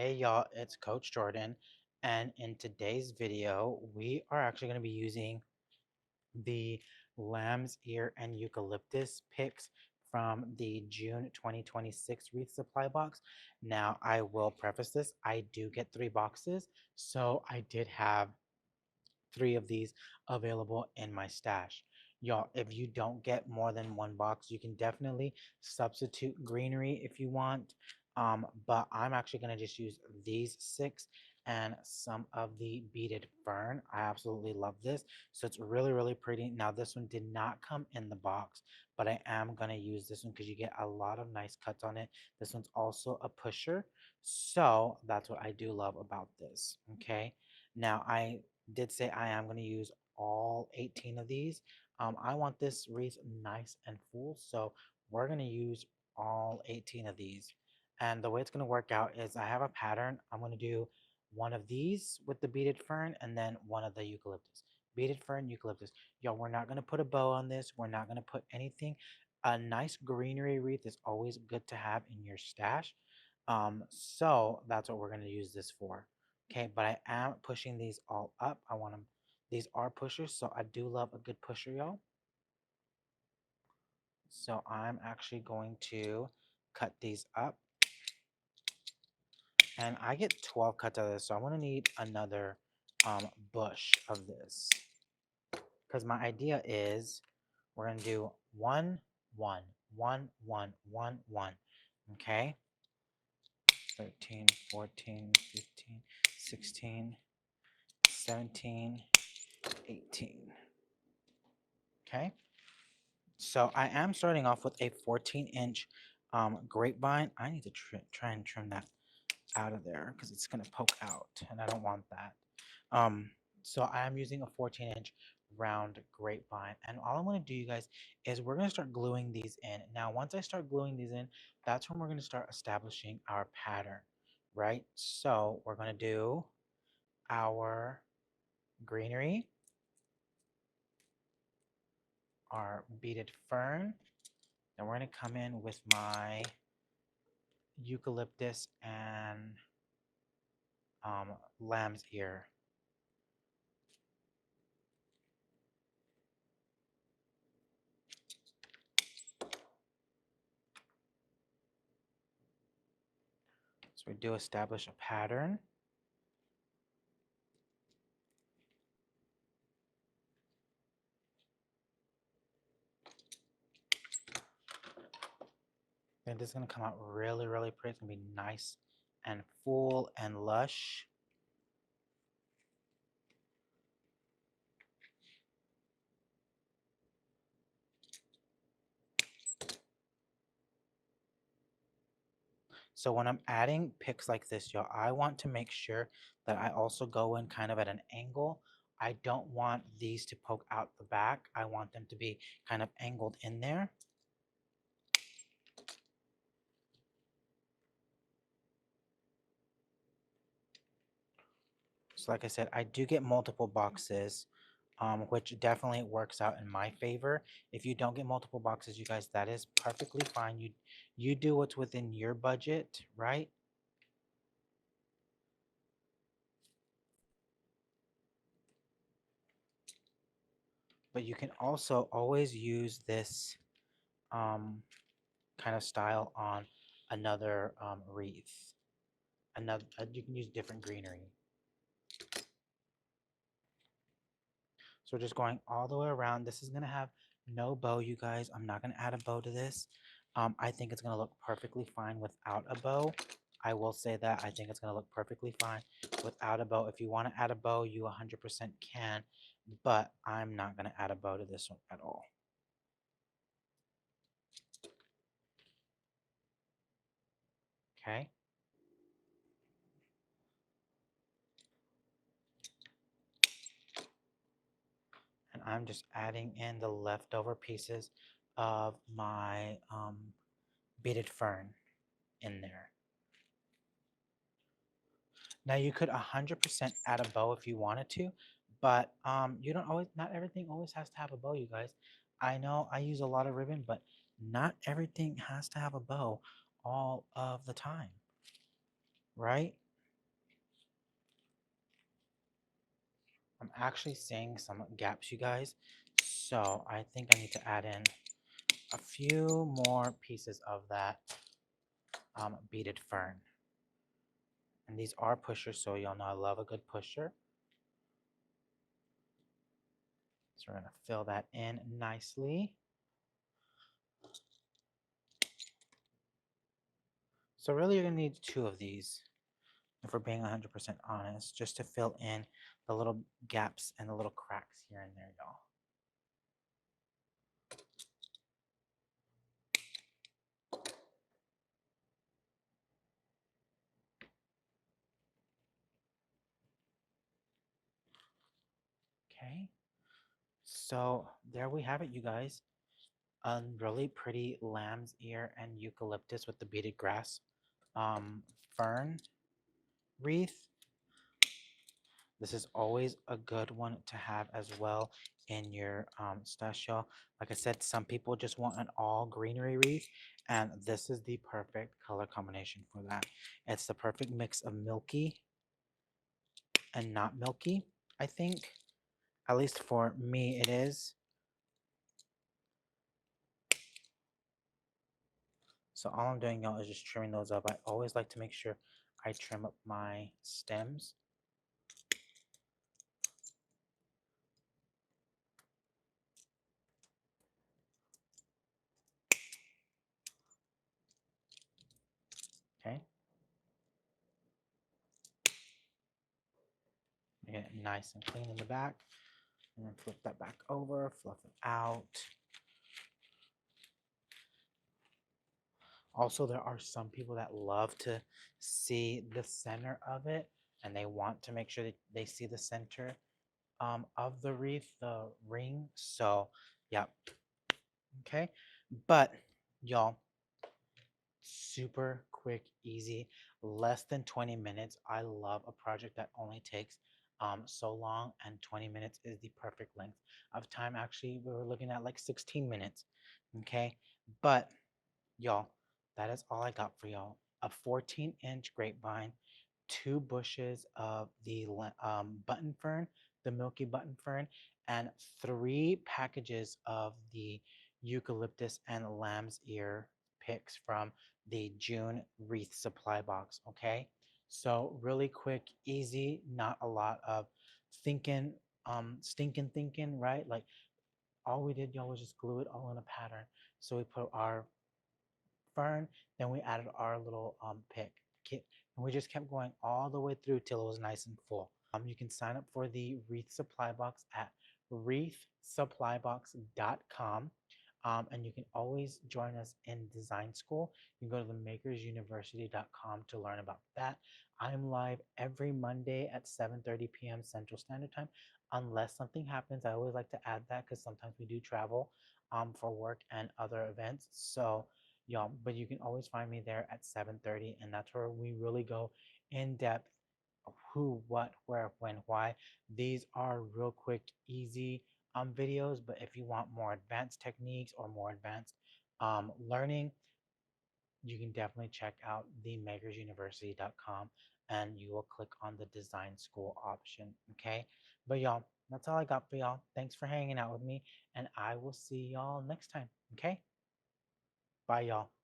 Hey y'all, it's Coach Jordan, and in today's video, we are actually going to be using the lamb's ear and eucalyptus picks from the June 2026 wreath supply box. Now, I will preface this, I do get 3 boxes, so I did have 3 of these available in my stash. Y'all, if you don't get more than 1 box, you can definitely substitute greenery if you want. But I'm actually going to just use these 6 and some of the beaded fern. I absolutely love this. So it's really, really pretty. Now, this one did not come in the box, but I am going to use this one because you get a lot of nice cuts on it. This one's also a pusher. So that's what I do love about this. Okay. Now, I did say I am going to use all 18 of these. I want this wreath nice and full, so we're going to use all 18 of these. And the way it's going to work out is I have a pattern. I'm going to do one of these with the beaded fern and then one of the eucalyptus. Beaded fern, eucalyptus. Y'all, we're not going to put a bow on this. We're not going to put anything. A nice greenery wreath is always good to have in your stash. So that's what we're going to use this for. Okay, but I am pushing these all up. I want them, these are pushers, so I do love a good pusher, y'all. So I'm actually going to cut these up. And I get 12 cuts out of this, so I'm going to need another bush of this. Because my idea is we're going to do 1, 1, 1, 1, 1, 1. Okay? 13, 14, 15, 16, 17, 18. Okay, so I am starting off with a 14-inch grapevine. I need to try and trim that out of there because it's going to poke out, and I don't want that. So I am using a 14-inch round grapevine, and all I'm going to do, you guys, is we're going to start gluing these in. Now, once I start gluing these in, that's when we're going to start establishing our pattern, right? So we're going to do our greenery, our beaded fern. Then we're going to come in with my eucalyptus and lamb's ear. So we do establish a pattern. And this is going to come out really, really pretty. It's going to be nice and full and lush. So when I'm adding picks like this, y'all, I want to make sure that I also go in kind of at an angle. I don't want these to poke out the back. I want them to be kind of angled in there. So like I said, I do get multiple boxes, which definitely works out in my favor. If you don't get multiple boxes, you guys, that is perfectly fine. You do what's within your budget, right? But you can also always use this kind of style on another wreath. You can use different greenery. So we're just going all the way around. This is gonna have no bow, you guys. I'm not gonna add a bow to this. I think it's gonna look perfectly fine without a bow. I will say that I think it's gonna look perfectly fine without a bow. If you want to add a bow, you 100% can, but I'm not gonna add a bow to this one at all. Okay. And I'm just adding in the leftover pieces of my beaded fern in there. Now you could 100% add a bow if you wanted to, but you don't always. Not everything always has to have a bow, you guys. I know I use a lot of ribbon, but not everything has to have a bow all of the time, right? I'm actually seeing some gaps, you guys. So I think I need to add in a few more pieces of that beaded fern. And these are pushers, so y'all know I love a good pusher. So we're gonna fill that in nicely. So really you're gonna need two of these, if we're being 100% honest, just to fill in the little gaps and the little cracks here and there, y'all. Okay, so there we have it, you guys. A really pretty lamb's ear and eucalyptus with the beaded grass fern wreath. This is always a good one to have as well in your stash, y'all. Like I said, some people just want an all greenery wreath, and this is the perfect color combination for that. It's the perfect mix of milky and not milky, I think. At least for me, it is. So all I'm doing, y'all, is just trimming those up. I always like to make sure I trim up my stems. Okay. Get it nice and clean in the back. And then flip that back over, fluff it out. Also, there are some people that love to see the center of it, and they want to make sure that they see the center of the wreath, the ring. So, yeah, okay. But y'all, super quick, easy, less than 20 minutes. I love a project that only takes so long, and 20 minutes is the perfect length of time. Actually, we were looking at like 16 minutes. Okay, but y'all, that is all I got for y'all. A 14-inch grapevine, two bushes of the button fern, the milky button fern, and three packages of the eucalyptus and lamb's ear picks from the June wreath supply box. Okay, so really quick, easy, not a lot of thinking, stinking thinking, right? Like all we did, y'all, was just glue it all in a pattern. So we put our fern, then we added our little pick kit, and we just kept going all the way through till it was nice and full. You can sign up for the wreath supply box at wreathsupplybox.com. And you can always join us in design school. You can go to the makersuniversity.com to learn about that. I'm live every Monday at 7:30 p.m. Central Standard Time. Unless something happens, I always like to add that because sometimes we do travel for work and other events. So yeah, but you can always find me there at 7:30, and that's where we really go in depth of who, what, where, when, why. These are real quick, easy videos, but if you want more advanced techniques or more advanced learning, you can definitely check out the makersuniversity.com, and you will click on the design school option. Okay, but y'all, that's all I got for y'all. Thanks for hanging out with me, and I will see y'all next time. Okay, bye, y'all.